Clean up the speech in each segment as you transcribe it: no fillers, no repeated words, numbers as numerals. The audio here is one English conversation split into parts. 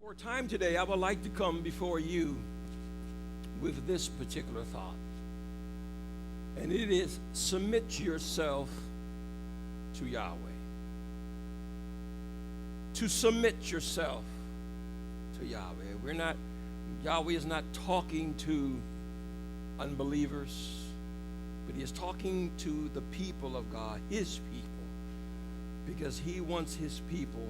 For time today, I would like to come before you with this particular thought. And it is, submit yourself to Yahweh. To submit yourself to Yahweh. Yahweh is not talking to unbelievers, but he is talking to the people of God, his people, because he wants his people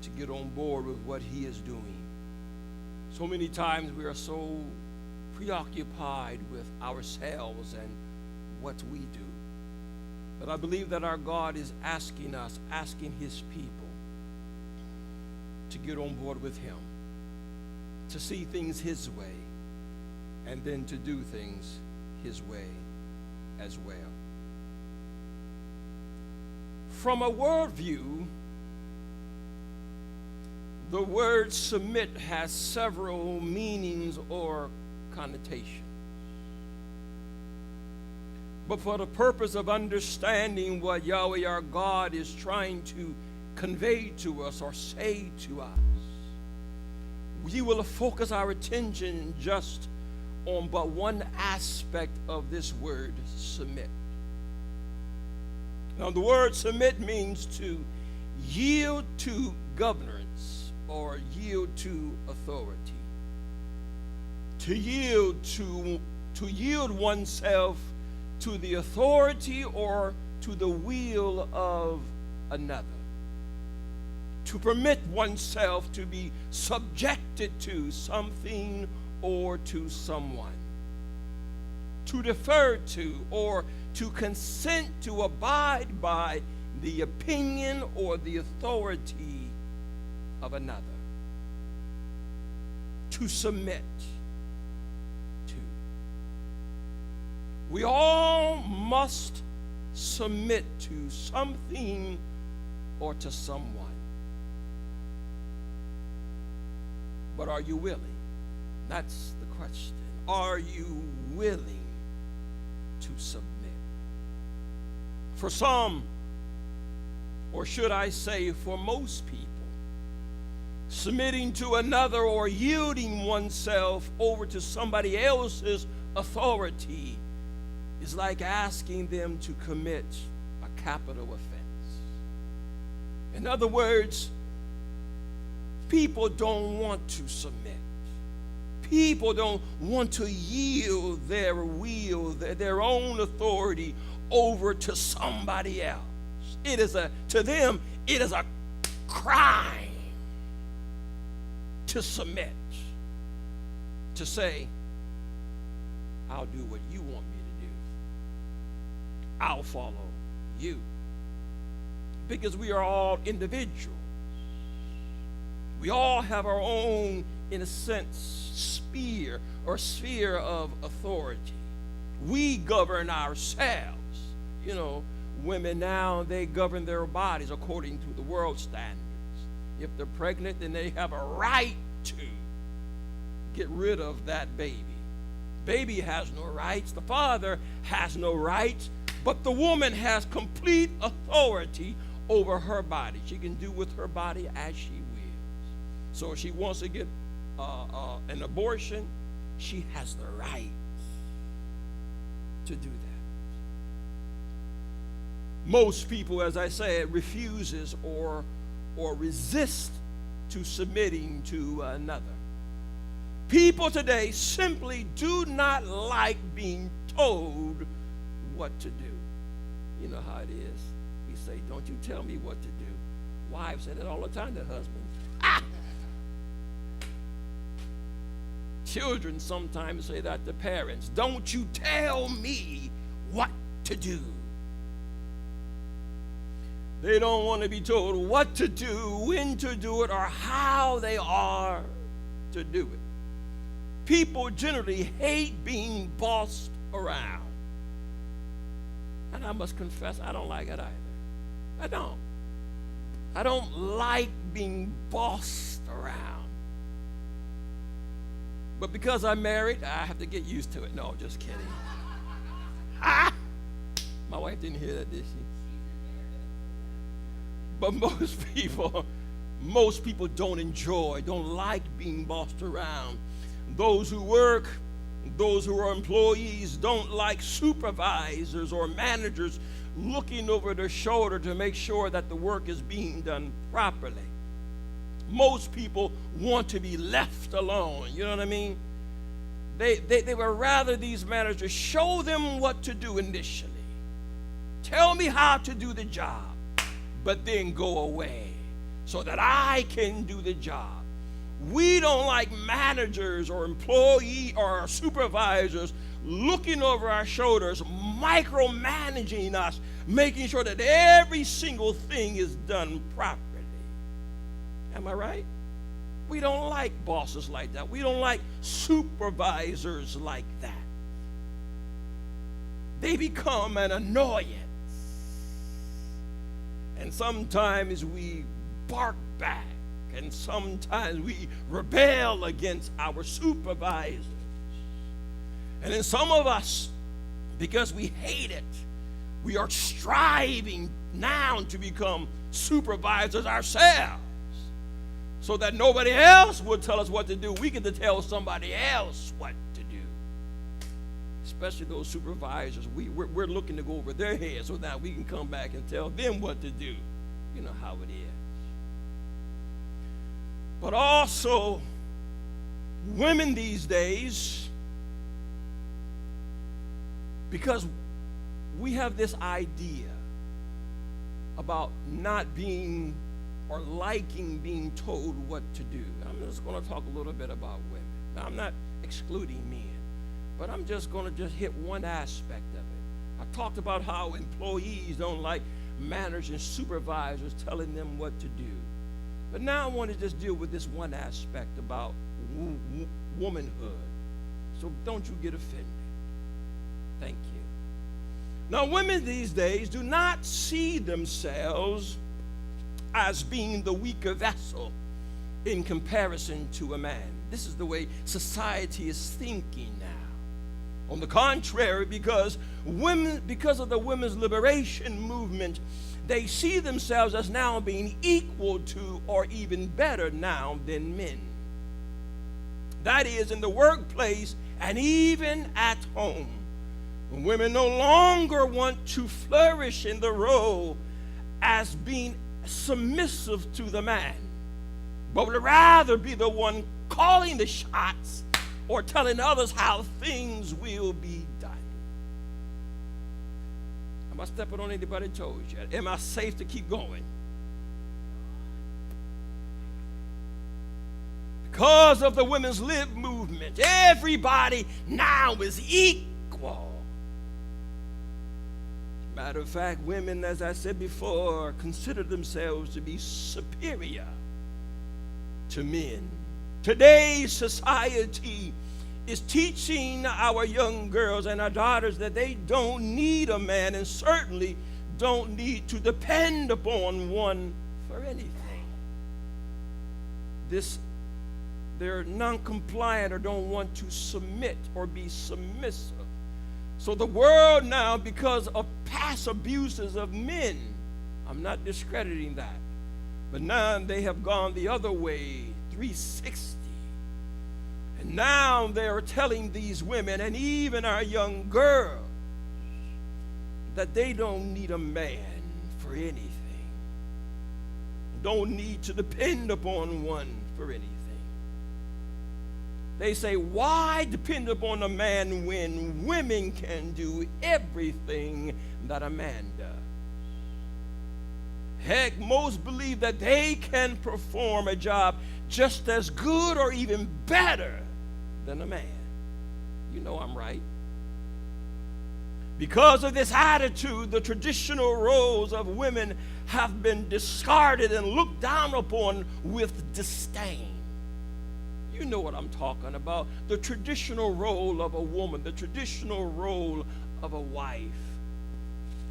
to get on board with what he is doing. So many times we are so preoccupied with ourselves and what we do. But I believe that our God is asking his people to get on board with him, to see things his way, and then to do things his way as well. From a worldview, the word submit has several meanings or connotations. But for the purpose of understanding what Yahweh our God is trying to convey to us or say to us, we will focus our attention just on but one aspect of this word, submit. Now, the word submit means to yield to governance or yield to authority. To yield oneself to the authority or to the will of another. To permit oneself to be subjected to something or to someone. To defer to or to consent to abide by the opinion or the authority of another. To submit to. We all must submit to something or to someone. But are you willing? That's the question. Are you willing to submit? For some, or should I say for most people, submitting to another or yielding oneself over to somebody else's authority is like asking them to commit a capital offense. In other words, people don't want to submit. People don't want to yield their will, their own authority over to somebody else. To them, it is a crime to submit, to say, I'll do what you want me to do. I'll follow you. Because we are all individuals. We all have our own, in a sense, sphere of authority. We govern ourselves. You know, women now, they govern their bodies according to the world standards. If they're pregnant, then they have a right to get rid of that baby. Baby has no rights. The father has no rights. But the woman has complete authority over her body. She can do with her body as she wills. So if she wants to get an abortion, she has the right to do that. Most people, as I said, refuses or resist to submitting to another. People today simply do not like being told what to do. You know how it is. We say, don't you tell me what to do. Wives say that all the time to husbands. Ah! Children sometimes say that to parents. Don't you tell me what to do. They don't want to be told what to do, when to do it, or how they are to do it. People generally hate being bossed around. And I must confess, I don't like it either. I don't. I don't like being bossed around. But because I'm married, I have to get used to it. No, just kidding. Ah! My wife didn't hear that, did she? But most most people don't enjoy, don't like being bossed around. Those who work, those who are employees don't like supervisors or managers looking over their shoulder to make sure that the work is being done properly. Most people want to be left alone. You know what I mean? They would rather these managers show them what to do initially. Tell me how to do the job, but then go away so that I can do the job. We don't like managers or employee or supervisors looking over our shoulders, micromanaging us, making sure that every single thing is done properly. Am I right? We don't like bosses like that. We don't like supervisors like that. They become an annoyance. And sometimes we bark back, and sometimes we rebel against our supervisors. And then some of us, because we hate it, we are striving now to become supervisors ourselves so that nobody else would tell us what to do. We get to tell somebody else what to do. Especially those supervisors. We're looking to go over their heads so that we can come back and tell them what to do. You know how it is. But also, women these days, because we have this idea about not being or liking being told what to do. I'm just going to talk a little bit about women. Now, I'm not excluding men, but I'm just going to hit one aspect of it. I talked about how employees don't like managers and supervisors telling them what to do. But now I want to just deal with this one aspect about womanhood. So don't you get offended. Thank you. Now, women these days do not see themselves as being the weaker vessel in comparison to a man. This is the way society is thinking now. On the contrary, because of the women's liberation movement, they see themselves as now being equal to or even better now than men. That is, in the workplace and even at home. Women no longer want to flourish in the role as being submissive to the man, but would rather be the one calling the shots or telling others how things will be done. Am I stepping on anybody's toes yet? Am I safe to keep going? Because of the women's lib movement, everybody now is equal. Matter of fact, women, as I said before, consider themselves to be superior to men. Today's society is teaching our young girls and our daughters that they don't need a man and certainly don't need to depend upon one for anything. They're non-compliant or don't want to submit or be submissive. So the world now, because of past abuses of men, I'm not discrediting that, but now they have gone the other way, 360. And now they're telling these women and even our young girls that they don't need a man for anything. Don't need to depend upon one for anything. They say, why depend upon a man when women can do everything that a man does? Heck, most believe that they can perform a job just as good or even better than a man. You know I'm right. Because of this attitude, the traditional roles of women have been discarded and looked down upon with disdain. You know what I'm talking about. The traditional role of a woman, the traditional role of a wife.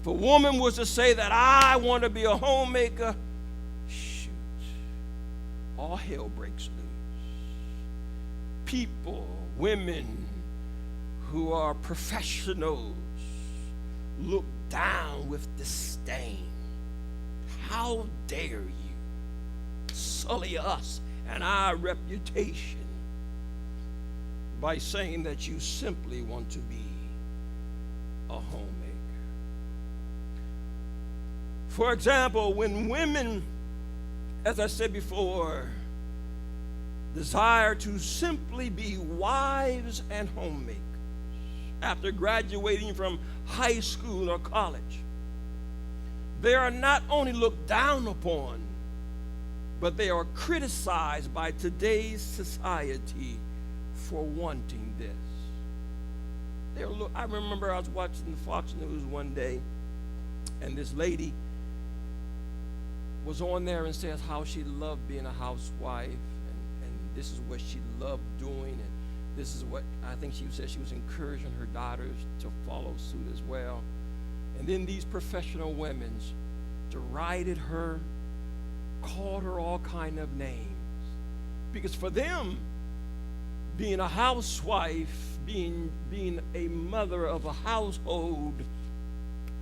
If a woman was to say that I want to be a homemaker, shoot, all hell breaks loose. People, women who are professionals look down with disdain. How dare you sully us and our reputation by saying that you simply want to be a homemaker. For example, when women, as I said before, desire to simply be wives and homemakers after graduating from high school or college, they are not only looked down upon, but they are criticized by today's society for wanting this. I remember I was watching the Fox News one day, and this lady was on there and says how she loved being a housewife, and this is what she loved doing, and this is what I think she said she was encouraging her daughters to follow suit as well. And then these professional women derided her, called her all kind of names, because for them, being a housewife, being a mother of a household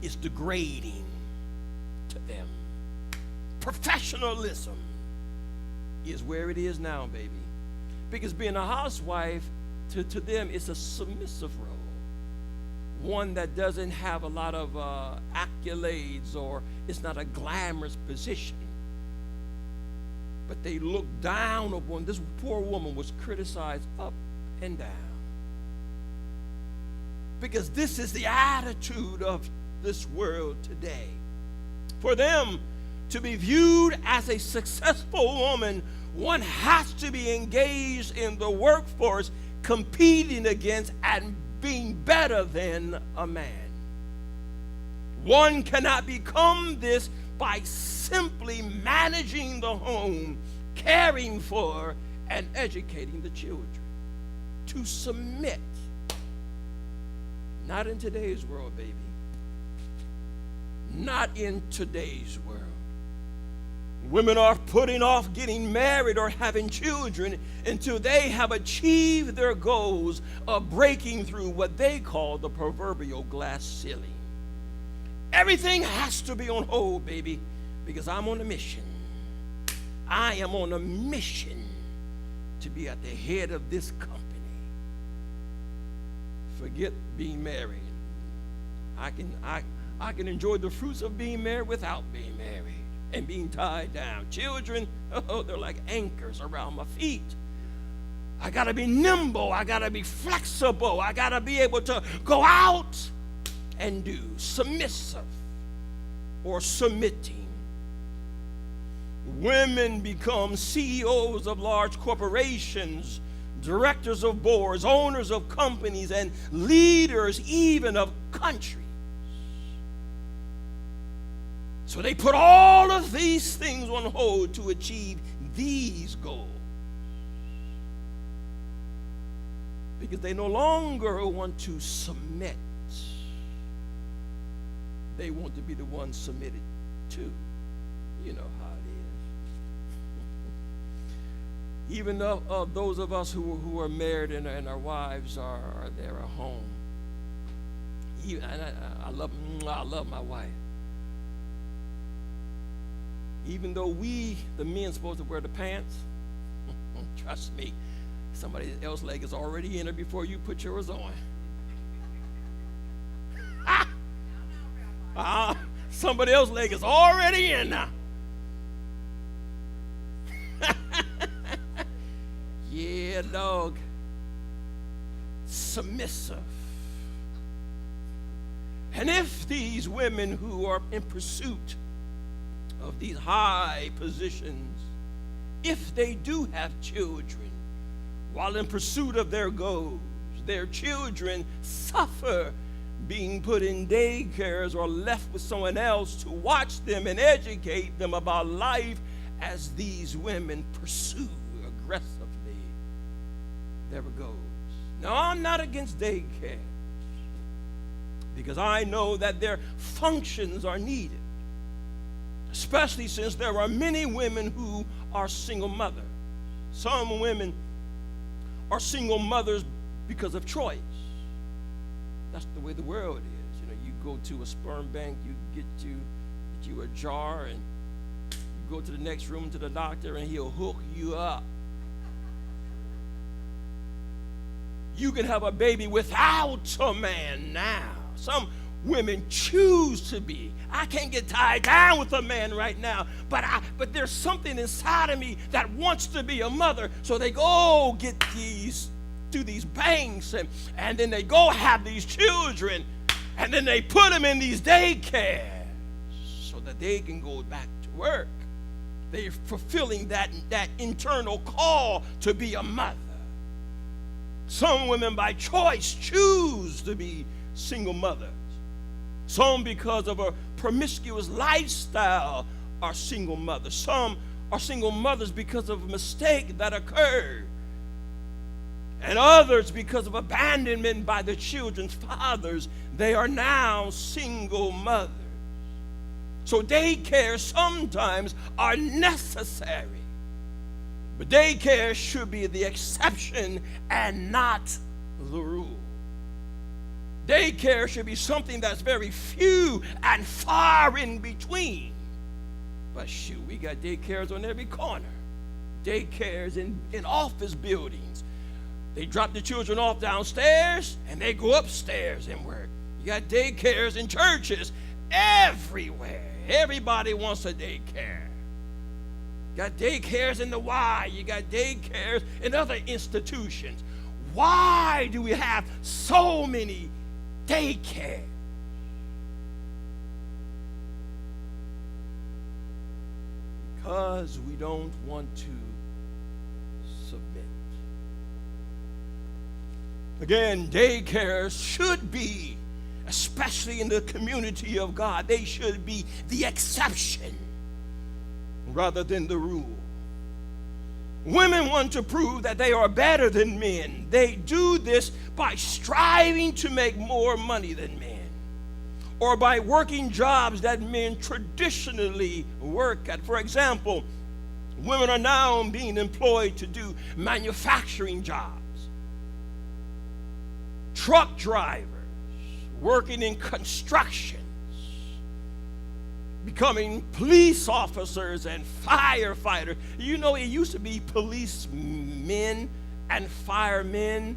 is degrading to them. Professionalism is where it is now, baby. Because being a housewife, to them, is a submissive role. One that doesn't have a lot of accolades, or it's not a glamorous position. But they look down upon, this poor woman was criticized up and down. Because this is the attitude of this world today. For them to be viewed as a successful woman, one has to be engaged in the workforce, competing against and being better than a man. One cannot become this by simply managing the home, caring for and educating the children. To submit. Not in today's world, baby. Not in today's world. Women are putting off getting married or having children until they have achieved their goals of breaking through what they call the proverbial glass ceiling. Everything has to be on hold, baby, because I'm on a mission. I am on a mission to be at the head of this company. Forget being married. I can enjoy the fruits of being married without being married and being tied down. Children, they're like anchors around my feet. I got to be nimble. I got to be flexible. I got to be able to go out and do. Submissive or submitting. Women become CEOs of large corporations, directors of boards, owners of companies, and leaders even of countries. So they put all of these things on hold to achieve these goals. Because they no longer want to submit. They want to be the ones submitted to. You know how it is. Even though those of us who are married and our wives are there at home. I love my wife. Even though we, the men, supposed to wear the pants, trust me, somebody else's leg is already in her before you put yours on. Somebody else's leg is already in now. Yeah, dog. Submissive. And if these women who are in pursuit of these high positions, if they do have children, while in pursuit of their goals, their children suffer being put in daycares or left with someone else to watch them and educate them about life as these women pursue aggressively their goals. Now, I'm not against daycare because I know that their functions are needed, especially since there are many women who are single mothers. Some women are single mothers because of choice. That's the way the world is. You know, you go to a sperm bank, you get you a jar, and you go to the next room to the doctor and he'll hook you up. You can have a baby without a man now. Some women choose to be. I can't get tied down with a man right now, but there's something inside of me that wants to be a mother. So they go do these banks, and then they go have these children, and then they put them in these daycares so that they can go back to work. They're fulfilling that internal call to be a mother. Some women by choice choose to be single mothers. Some, because of a promiscuous lifestyle, are single mothers. Some are single mothers because of a mistake that occurred. And others, because of abandonment by the children's fathers, they are now single mothers. So daycare sometimes are necessary. But daycare should be the exception and not the rule. Daycare should be something that's very few and far in between. But shoot, we got daycares on every corner. Daycares in office buildings. They drop the children off downstairs and they go upstairs and work. You got daycares in churches everywhere. Everybody wants a daycare. You got daycares in the Y. You got daycares in other institutions. Why do we have so many daycare? Because we don't want to submit. Again, daycares should be, especially in the community of God, they should be the exception rather than the rule. Women want to prove that they are better than men. They do this by striving to make more money than men, or by working jobs that men traditionally work at. For example, women are now being employed to do manufacturing jobs, truck drivers, working in construction, becoming police officers and firefighters. You know, it used to be policemen and firemen.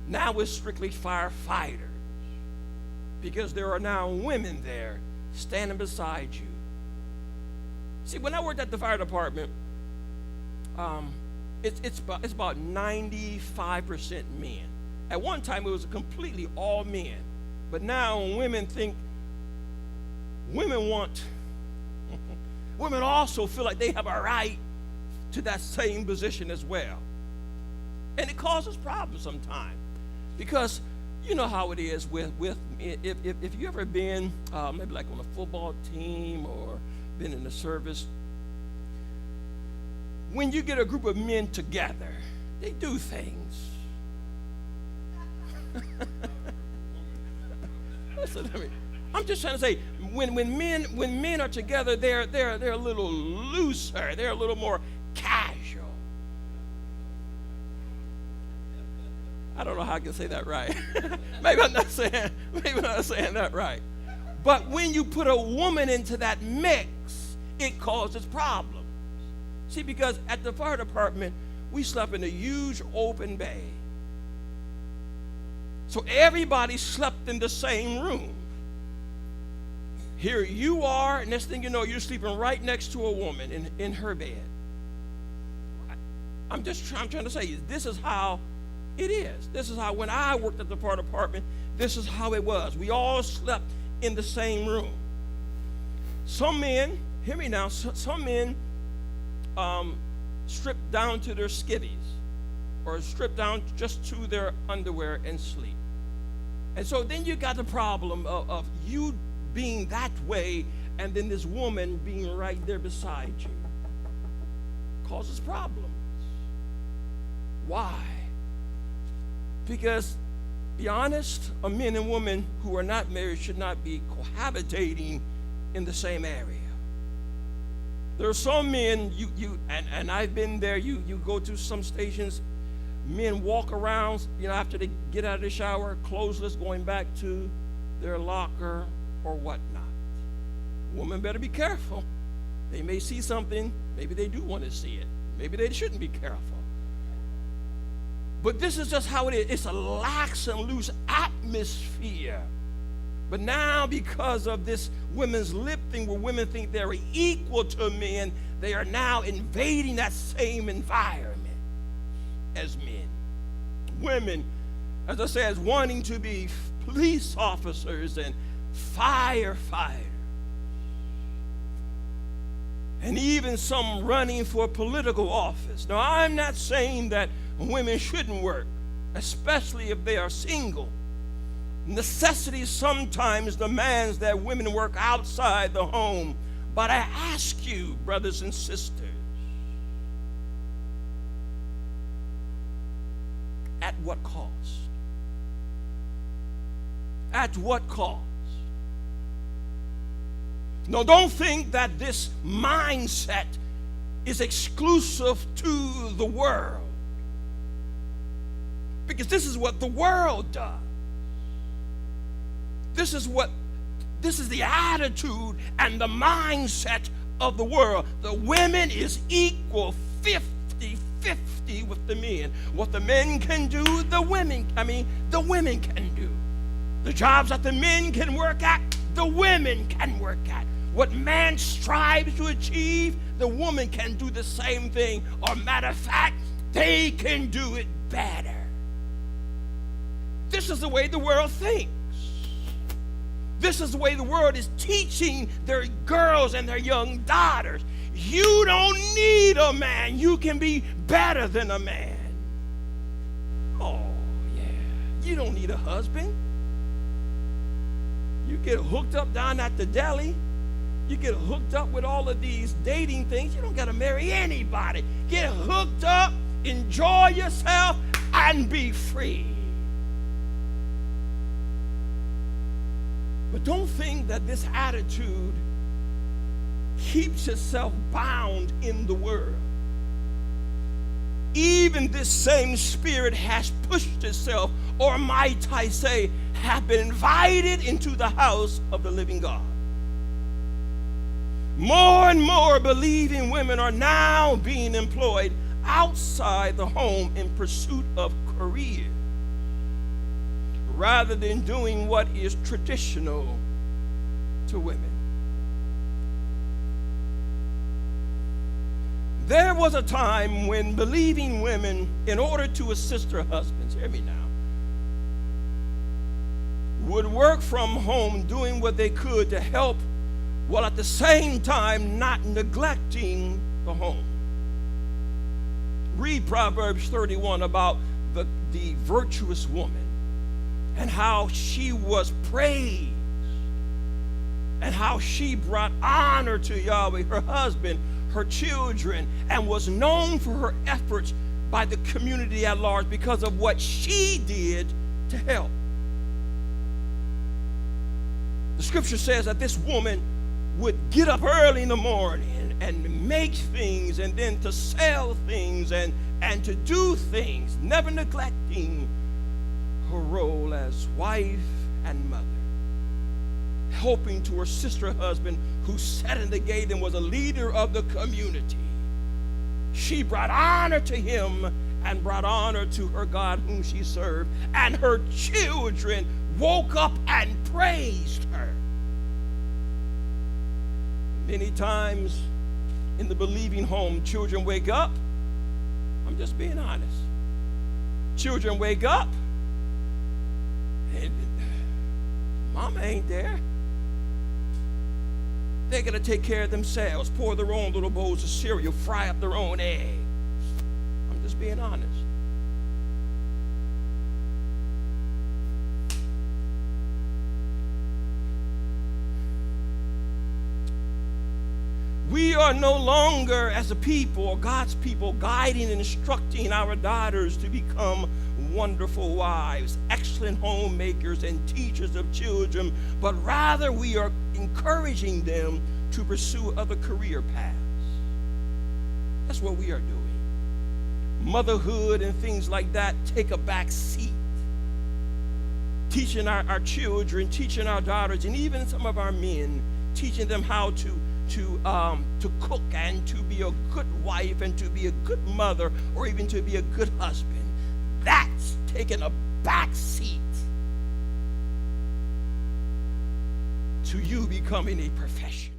Now it's strictly firefighters, because there are now women there standing beside you. See, when I worked at the fire department, it's about 95% men. At one time, it was completely all men. But now women women also feel like they have a right to that same position as well. And it causes problems sometimes, because you know how it is with if you ever been maybe like on a football team or been in the service, when you get a group of men together, they do things. Listen to me. I'm just trying to say, when men are together, they're a little looser. They're a little more casual. I don't know how I can say that right. Maybe I'm not saying that right. But when you put a woman into that mix, it causes problems. See, because at the fire department, we slept in a huge open bay. So everybody slept in the same room. Here you are, and next thing you know, you're sleeping right next to a woman in her bed. I'm trying to say, this is how it is. This is how, when I worked at the fire department, this is how it was. We all slept in the same room. Some men, hear me now, some men strip down to their skivvies, or strip down just to their underwear and sleep. And so then you got the problem of you being that way, and then this woman being right there beside you. Causes problems. Why? Because, be honest, a man and woman who are not married should not be cohabitating in the same area. There are some men, and I've been there, you go to some stations, men walk around, after they get out of the shower, clothesless, going back to their locker or whatnot. Woman better be careful. They may see something, maybe they do want to see it. Maybe they shouldn't be careful. But this is just how it is. It's a lax and loose atmosphere. But now, because of this women's lip thing, where women think they're equal to men, they are now invading that same environment as men. Women, as I said, wanting to be police officers and firefighters. And even some running for political office. Now, I'm not saying that women shouldn't work, especially if they are single. Necessity sometimes demands that women work outside the home. But I ask you, brothers and sisters, at what cost? At what cost? No, don't think that this mindset is exclusive to the world. Because this is what the world does. This is the attitude and the mindset of the world. The women is equal 50-50 with the men. What the men can do, the women can do. The jobs that the men can work at, the women can work at. What man strives to achieve, the woman can do the same thing. Or matter of fact, they can do it better. This is the way the world thinks. This is the way the world is teaching their girls and their young daughters. You don't need a man. You can be better than a man. Oh, yeah. You don't need a husband. You get hooked up down at the deli. You get hooked up with all of these dating things. You don't got to marry anybody. Get hooked up, enjoy yourself, and be free. But don't think that this attitude keeps itself bound in the world. Even this same spirit has pushed itself, or might I say, have been invited into the house of the living God. More and more believing women are now being employed outside the home in pursuit of career, rather than doing what is traditional to women. There was a time when believing women, in order to assist their husbands, hear me now, would work from home doing what they could to help, while at the same time not neglecting the home. Read Proverbs 31 about the virtuous woman, and how she was praised, and how she brought honor to Yahweh, her husband, her children, and was known for her efforts by the community at large because of what she did to help. The scripture says that this woman would get up early in the morning and make things, and then to sell things and to do things, never neglecting her role as wife and mother, helping to her sister husband who sat in the gate and was a leader of the community. She brought honor to him and brought honor to her God whom she served, and her children woke up and praised her. Many times in the believing home, children wake up. I'm just being honest. Children wake up and mama ain't there. They're going to take care of themselves, pour their own little bowls of cereal, fry up their own eggs. I'm just being honest. We are no longer, as a people, or God's people, guiding and instructing our daughters to become wonderful wives, excellent homemakers, and teachers of children, but rather we are encouraging them to pursue other career paths. That's what we are doing. Motherhood and things like that take a back seat. Teaching our children, teaching our daughters, and even some of our men, teaching them how to to cook and to be a good wife and to be a good mother or even to be a good husband. That's taking a back seat to you becoming a professional.